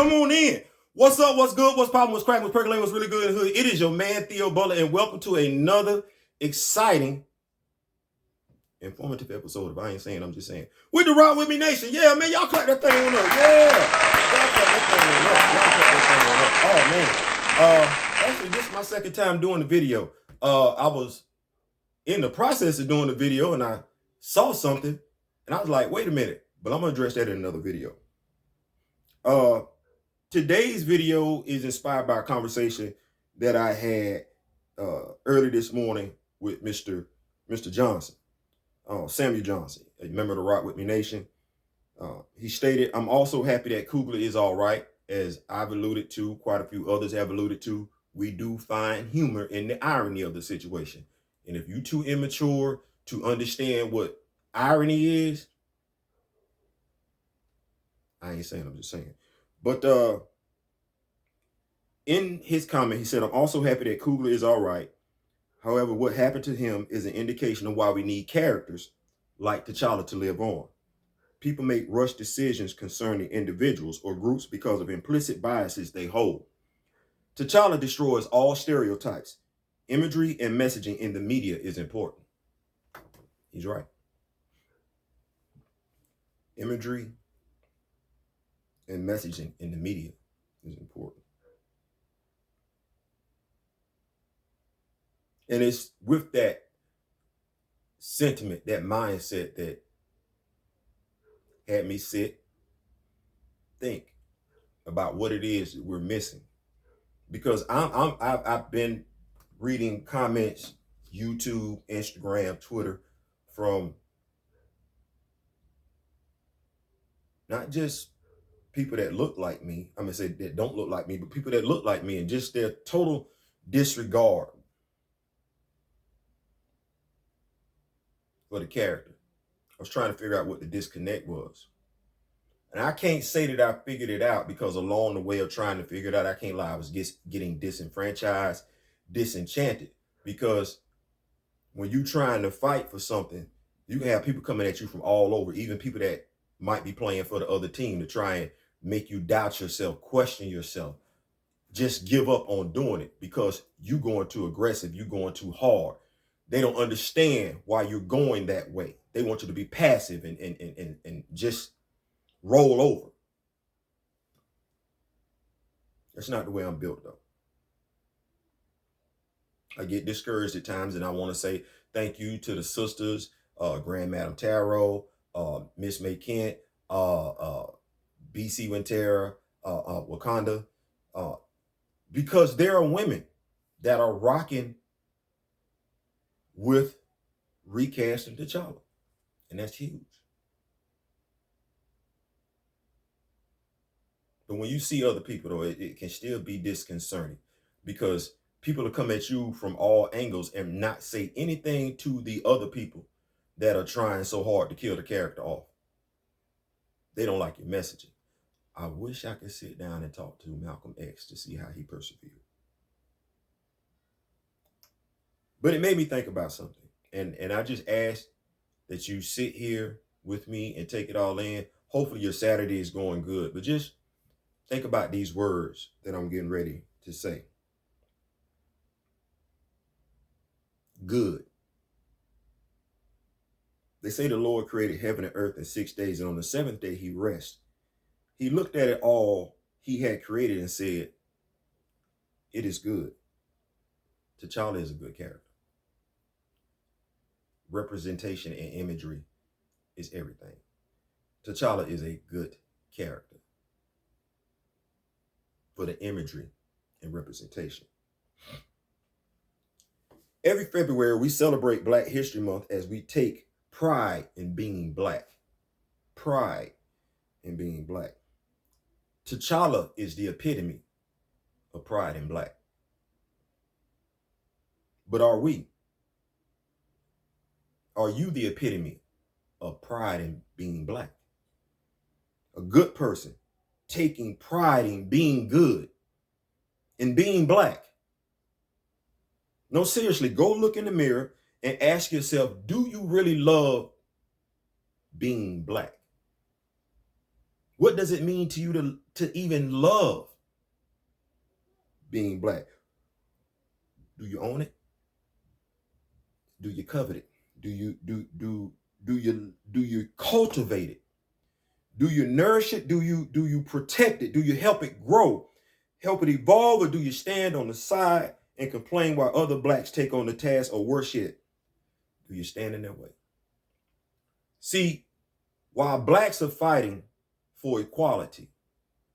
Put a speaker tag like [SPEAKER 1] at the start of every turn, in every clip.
[SPEAKER 1] Come on in. What's up? What's good? What's poppin'? What's cracking? What's percolating? What's really good in the hood? It is your man, Theo Butler, and welcome to another exciting, informative episode of I Ain't Saying, I'm Just Saying. With the Rock With Me Nation. Yeah, man, y'all clap that thing on up. Yeah. Y'all clap that thing on up. Y'all clap that thing on up. Oh, man. Actually, this is my second time doing the video. I was in the process of doing the video, and I saw something, and I was like, wait a minute. But I'm going to address that in another video. Today's video is inspired by a conversation that I had early this morning with Mr. Johnson, Samuel Johnson, a member of the Rock With Me Nation. He stated, I'm also happy that Kugler is all right. As I've alluded to, quite a few others have alluded to, we do find humor in the irony of the situation. And if you're too immature to understand what irony is, I ain't saying, I'm just saying. But in his comment, he said, I'm also happy that Kugler is all right. However, what happened to him is an indication of why we need characters like T'Challa to live on. People make rush decisions concerning individuals or groups because of implicit biases they hold. T'Challa destroys all stereotypes. Imagery and messaging in the media is important. He's right. Imagery and messaging in the media is important. And it's with that sentiment, that mindset that had me think about what it is that we're missing. Because I've been reading comments, YouTube, Instagram, Twitter, from not just people that look like me, I'm gonna say that don't look like me, but people that look like me, and just their total disregard for the character. I was trying to figure out what the disconnect was. And I can't say that I figured it out, because along the way of trying to figure it out, I can't lie, I was getting disenfranchised, disenchanted. Because when you're trying to fight for something, you can have people coming at you from all over, even people that might be playing for the other team, to try and make you doubt yourself, question yourself, just give up on doing it because you're going too aggressive, you're going too hard. They don't understand why you're going that way. They want you to be passive and just roll over. That's not the way I'm built, though. I get discouraged at times, and I want to say thank you to the sisters, Grand Madam Tarot, Miss May Kent, BC Wintera, Wakanda, because there are women that are rocking with recasting T'Challa, and that's huge. But when you see other people, though, it can still be disconcerting, because people will come at you from all angles and not say anything to the other people that are trying so hard to kill the character off. They don't like your messaging. I wish I could sit down and talk to Malcolm X to see how he persevered. But it made me think about something. And I just ask that you sit here with me and take it all in. Hopefully your Saturday is going good. But just think about these words that I'm getting ready to say. Good. They say the Lord created heaven and earth in 6 days, and on the seventh day he rested. He looked at it all he had created and said, it is good. T'Challa is a good character. Representation and imagery is everything. T'Challa is a good character for the imagery and representation. Every February, we celebrate Black History Month as we take pride in being Black. Pride in being Black. T'Challa is the epitome of pride in Black. But are we? Are you the epitome of pride in being Black? A good person taking pride in being good, in being Black. No, seriously, go look in the mirror and ask yourself, do you really love being Black? What does it mean to you to even love being black? Do you own it? Do you covet it? Do you cultivate it? Do you nourish it? Do you protect it? Do you help it grow? Help it evolve? Or do you stand on the side and complain while other blacks take on the task, or worse yet, do you stand in their way? See, while blacks are fighting for equality,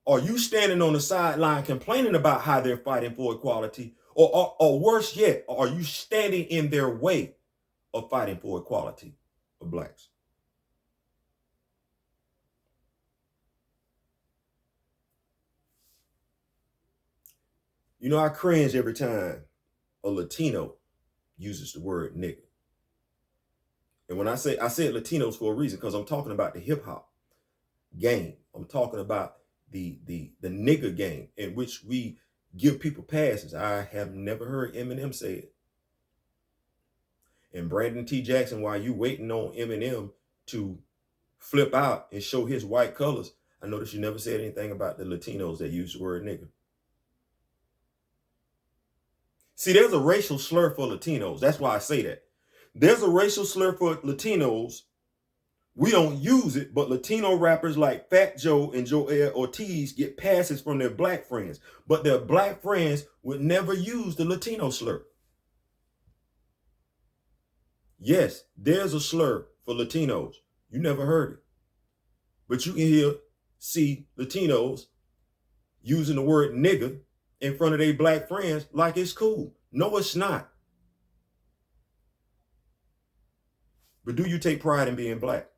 [SPEAKER 1] are you standing on the sideline complaining about how they're fighting for equality? Or worse yet, are you standing in their way of fighting for equality of blacks? You know, I cringe every time a Latino uses the word nigga. And when I said Latinos for a reason, because I'm talking about the hip hop game. I'm talking about the nigga game, in which we give people passes. I have never heard Eminem say it. And Brandon T. Jackson, while you waiting on Eminem to flip out and show his white colors, I noticed you never said anything about the Latinos that use the word nigga. See, there's a racial slur for Latinos. That's why I say that. There's a racial slur for Latinos. We don't use it, but Latino rappers like Fat Joe and Joel Ortiz get passes from their black friends. But their black friends would never use the Latino slur. Yes, there's a slur for Latinos. You never heard it. But you can see Latinos using the word nigga in front of their black friends like it's cool. No, it's not. But do you take pride in being black?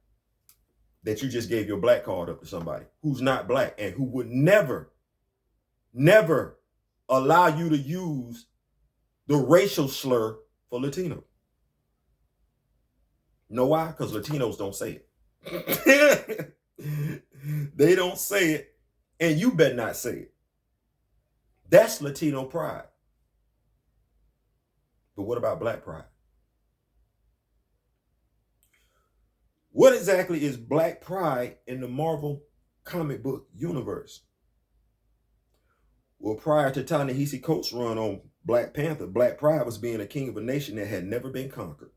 [SPEAKER 1] That you just gave your black card up to somebody who's not black and who would never allow you to use the racial slur for Latino. Know why? Because Latinos don't say it. They don't say it, and you better not say it. That's Latino pride. But what about black pride? What exactly is black pride in the Marvel comic book universe? Well, prior to Ta-Nehisi Coates' run on Black Panther, black pride was being a king of a nation that had never been conquered.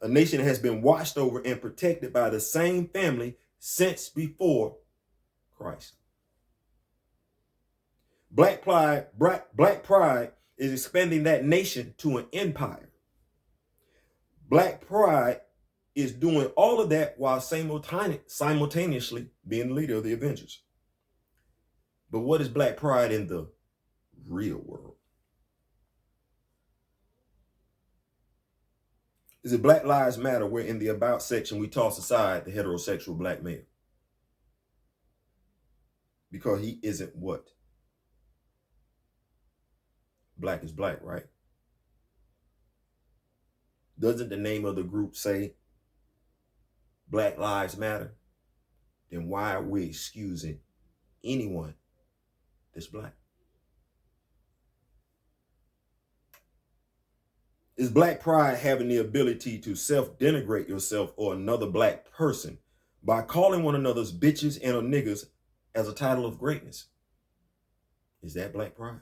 [SPEAKER 1] A nation that has been watched over and protected by the same family since before Christ. Black pride is expanding that nation to an empire. Black pride is doing all of that while simultaneously being the leader of the Avengers. But what is black pride in the real world? Is it Black Lives Matter, where in the about section we toss aside the heterosexual black male? Because he isn't what? Black is black, right? Doesn't the name of the group say Black Lives Matter? Then why are we excusing anyone that's black? Is black pride having the ability to self-denigrate yourself or another black person by calling one another's bitches and or niggas as a title of greatness? Is that black pride?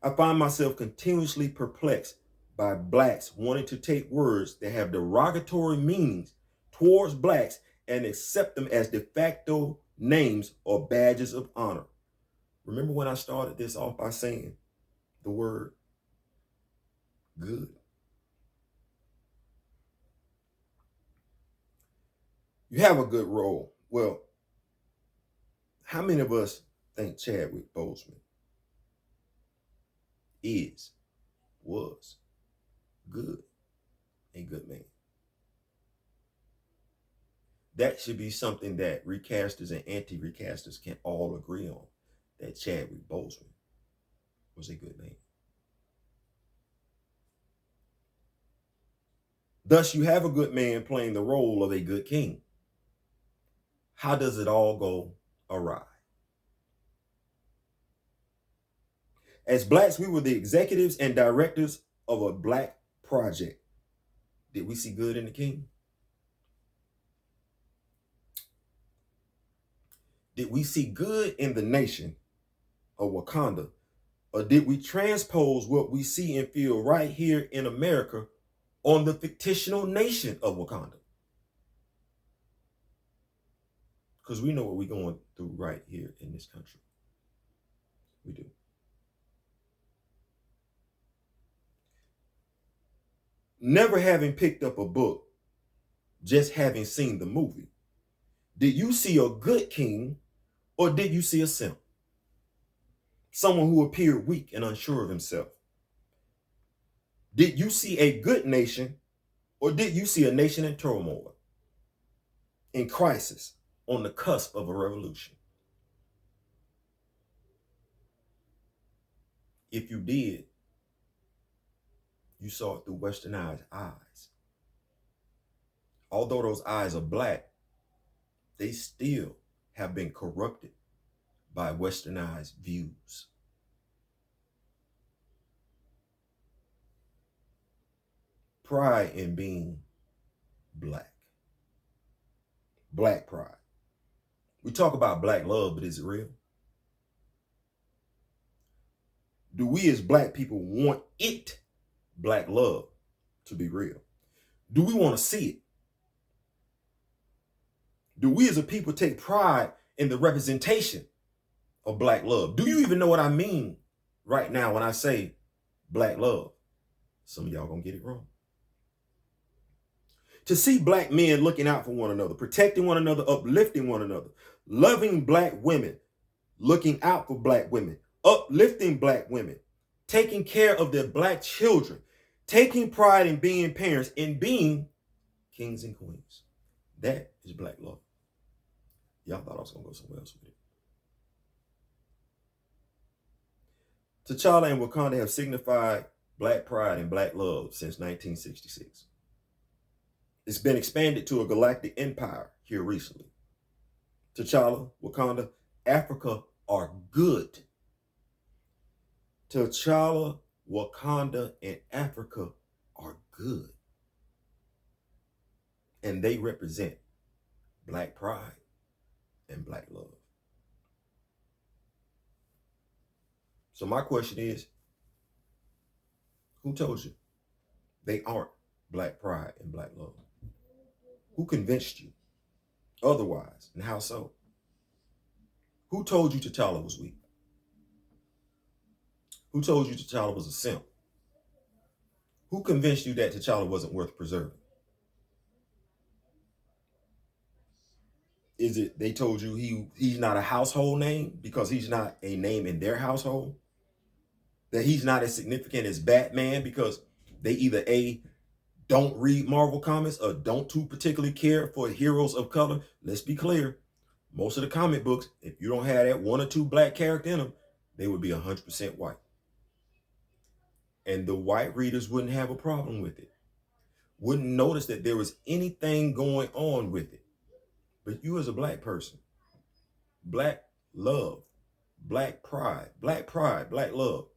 [SPEAKER 1] I find myself continuously perplexed by blacks wanting to take words that have derogatory meanings towards blacks and accept them as de facto names or badges of honor. Remember when I started this off by saying the word good? You have a good role. Well, how many of us think Chadwick Boseman was good, a good man? That should be something that recasters and anti-recasters can all agree on, that Chadwick Boseman was a good man. Thus, you have a good man playing the role of a good king. How does it all go awry? As blacks, we were the executives and directors of a black project. Did we see good in the king? Did we see good in the nation of Wakanda? Or did we transpose what we see and feel right here in America on the fictional nation of Wakanda? Because we know what we're going through right here in this country. We do. Never having picked up a book, just having seen the movie, did you see a good king or did you see a simp? Someone who appeared weak and unsure of himself. Did you see a good nation or did you see a nation in turmoil, in crisis, on the cusp of a revolution? If you did, you saw it through westernized eyes. Although those eyes are black, they still have been corrupted by westernized views. Pride in being black. Black pride. We talk about black love, but is it real? Do we as black people want it, black love, to be real? Do we want to see it? Do we as a people take pride in the representation of black love? Do you even know what I mean right now when I say black love? Some of y'all gonna get it wrong. To see black men looking out for one another, protecting one another, uplifting one another, loving black women, looking out for black women, uplifting black women, taking care of their black children, taking pride in being parents, in being kings and queens. That is black love. Y'all thought I was gonna go somewhere else with it. T'Challa and Wakanda have signified black pride and black love since 1966. It's been expanded to a galactic empire here recently. T'Challa, Wakanda, Africa are good. T'Challa, Wakanda, and Africa are good. And they represent black pride and black love. So my question is, who told you they aren't black pride and black love? Who convinced you otherwise, and how so? Who told you T'Challa was weak? Who told you T'Challa was a simp? Who convinced you that T'Challa wasn't worth preserving? Is it they told you he's not a household name because he's not a name in their household? That he's not as significant as Batman because they either A, don't read Marvel comics or don't too particularly care for heroes of color? Let's be clear. Most of the comic books, if you don't have that one or two black character in them, they would be 100% white. And the white readers wouldn't have a problem with it. Wouldn't notice that there was anything going on with it. But you as a black person, black love, black pride, black love,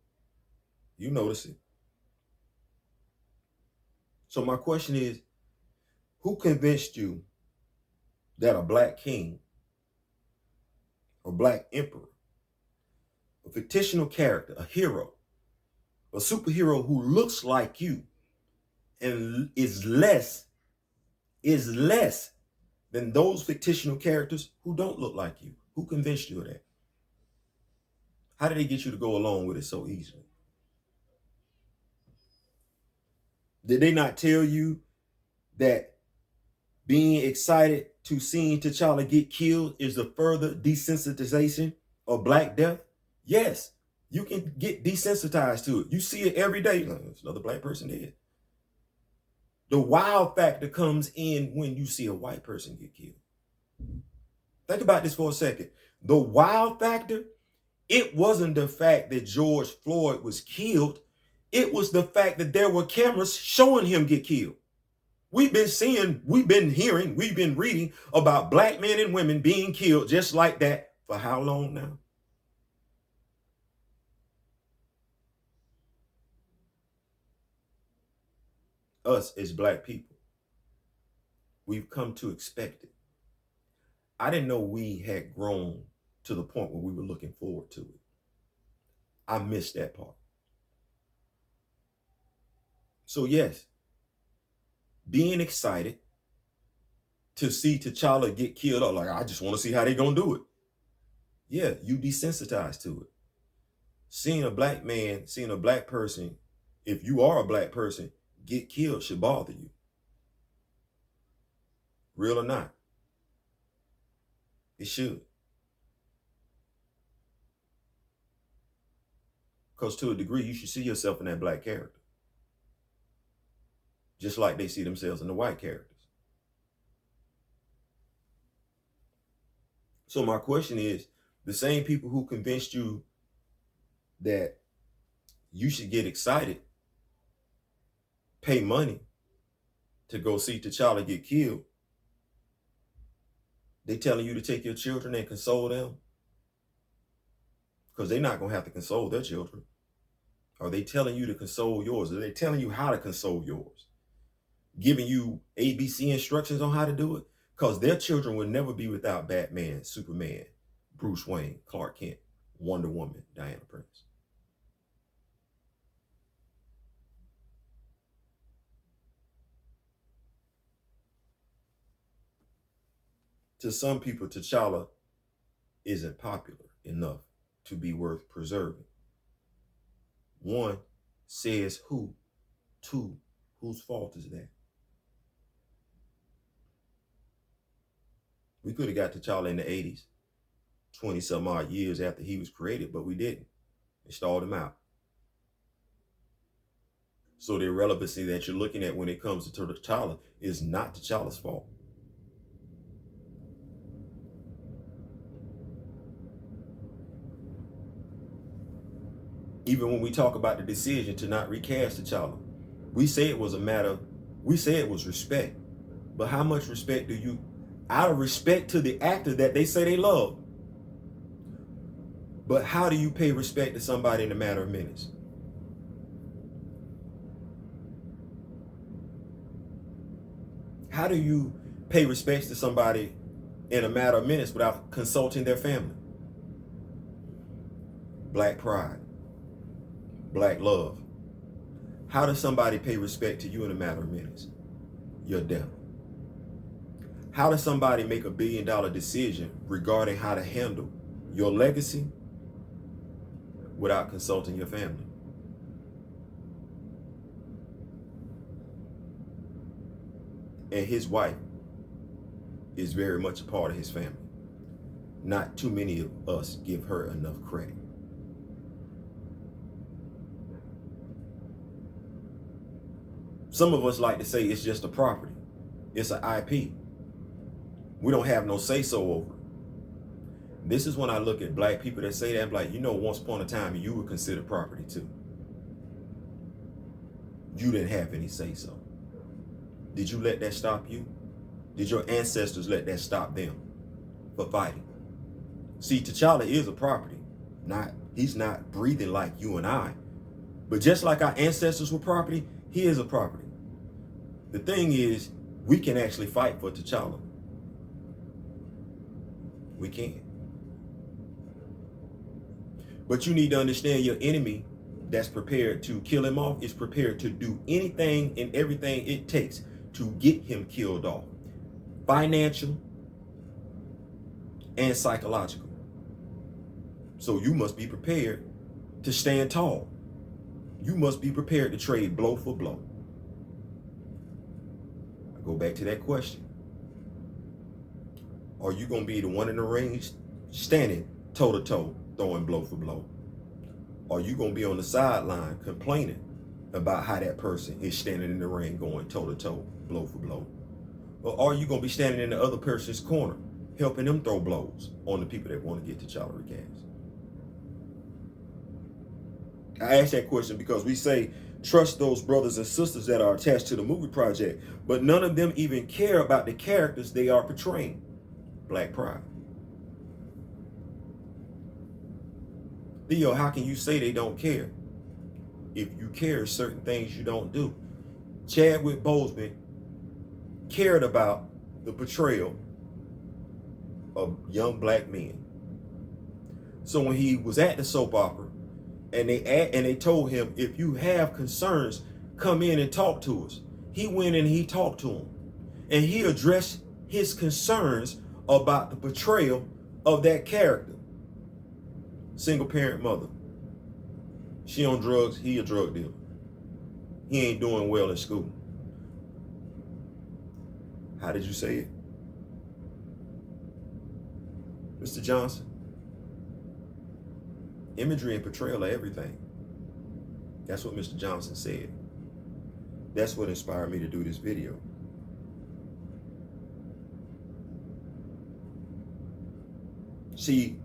[SPEAKER 1] you notice it. So my question is, who convinced you that a black king or black emperor, a fictional character, a hero, a superhero who looks like you and is less than those fictional characters who don't look like you? Who convinced you of that? How did they get you to go along with it so easily? Did they not tell you that being excited to seeing T'Challa get killed is the further desensitization of black death? Yes, you can get desensitized to it. You see it every day. There's another black person dead. The wow factor comes in when you see a white person get killed. Think about this for a second. The wow factor, it wasn't the fact that George Floyd was killed. It was the fact that there were cameras showing him get killed. We've been seeing, we've been hearing, we've been reading about black men and women being killed just like that for how long now? Us as black people, we've come to expect it. I didn't know we had grown to the point where we were looking forward to it. I missed that part. So yes, being excited to see T'Challa get killed up, like I just want to see how they gonna do it. Yeah, you desensitized to it. Seeing a black man, seeing a black person, if you are a black person, get killed should bother you. Real or not. It should. Because to a degree, you should see yourself in that black character. Just like they see themselves in the white characters. So my question is, the same people who convinced you that you should get excited, pay money to go see T'Challa get killed, they telling you to take your children and console them? Because they're not going to have to console their children. Are they telling you to console yours? Are they telling you how to console yours? Giving you ABC instructions on how to do it? Because their children will never be without Batman, Superman, Bruce Wayne, Clark Kent, Wonder Woman, Diana Prince. To some people, T'Challa isn't popular enough to be worth preserving. One, says who? Two, whose fault is that? We could have got T'Challa in the 80s, 20 some odd years after he was created, but we didn't. They stalled him out. So the irrelevancy that you're looking at when it comes to T'Challa is not T'Challa's fault. Even when we talk about the decision to not recast T'Challa, we say it was a matter, we say it was respect. But how much respect do you, out of respect to the actor that they say they love, but how do you pay respect to somebody in a matter of minutes? How do you pay respect to somebody in a matter of minutes without consulting their family? Black pride, black love. How does somebody pay respect to you in a matter of minutes? Your death. How does somebody make $1 billion decision regarding how to handle your legacy without consulting your family? And his wife is very much a part of his family. Not too many of us give her enough credit. Some of us like to say it's just a property. It's an IP. We don't have no say-so over it. This is when I look at black people that say that, I'm like, you know, once upon a time, you were considered property too. You didn't have any say-so. Did you let that stop you? Did your ancestors let that stop them for fighting? See, T'Challa is a property. He's not breathing like you and I. But just like our ancestors were property, he is a property. The thing is, we can actually fight for T'Challa. We can. But you need to understand your enemy that's prepared to kill him off is prepared to do anything and everything it takes to get him killed off. Financial and psychological. So you must be prepared to stand tall. You must be prepared to trade blow for blow. I go back to that question. Are you going to be the one in the ring standing toe to toe, throwing blow for blow? Or are you going to be on the sideline complaining about how that person is standing in the ring going toe to toe, blow for blow? Or are you going to be standing in the other person's corner, helping them throw blows on the people that want to get T'Challa recast? I ask that question because we say, trust those brothers and sisters that are attached to the movie project, but none of them even care about the characters they are portraying. Black pride. Theo, how can you say they don't care? If you care, certain things you don't do. Chadwick Boseman cared about the portrayal of young black men. So when he was at the soap opera, and they told him, if you have concerns, come in and talk to us. He went in and he talked to him, and he addressed his concerns about the portrayal of that character. Single parent mother. She on drugs, he a drug dealer. He ain't doing well in school. How did you say it? Mr. Johnson? Imagery and portrayal are everything. That's what Mr. Johnson said. That's what inspired me to do this video. See,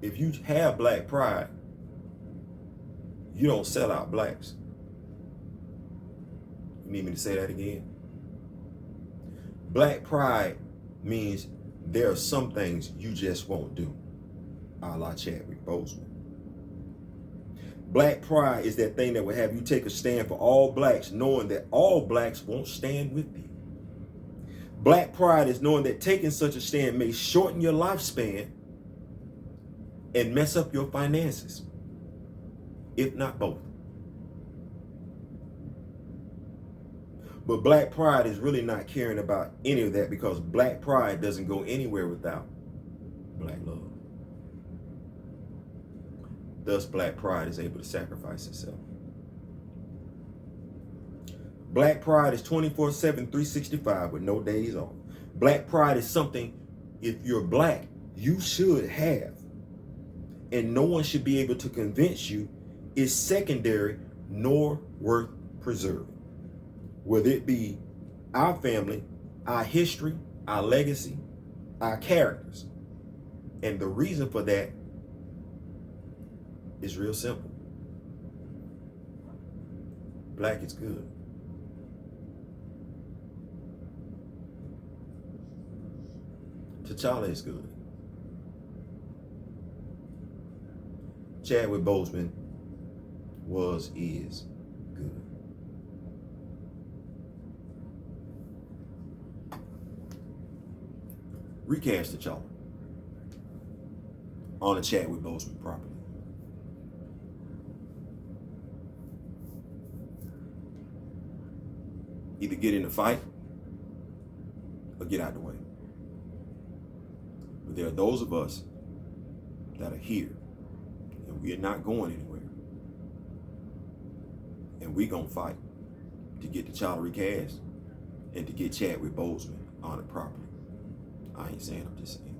[SPEAKER 1] if you have black pride, you don't sell out blacks. You need me to say that again? Black pride means there are some things you just won't do, a la Chadwick Boseman. Black pride is that thing that will have you take a stand for all blacks, knowing that all blacks won't stand with you. Black pride is knowing that taking such a stand may shorten your lifespan and mess up your finances, if not both. But black pride is really not caring about any of that, because black pride doesn't go anywhere without black love. Thus, black pride is able to sacrifice itself. Black pride is 24/7, 365 with no days off. Black pride is something, if you're black, you should have. And no one should be able to convince you is secondary nor worth preserving. Whether it be our family, our history, our legacy, our characters. And the reason for that is real simple. Black is good. T'Challa is good. Chadwick Boseman is good. Recast T'Challa. Honor Chadwick Boseman properly. Either get in the fight or get out the way. But there are those of us that are here, and we are not going anywhere. And we gonna fight to get T'Challa recast and to get Chadwick Boseman honored properly. I ain't saying, I'm just saying.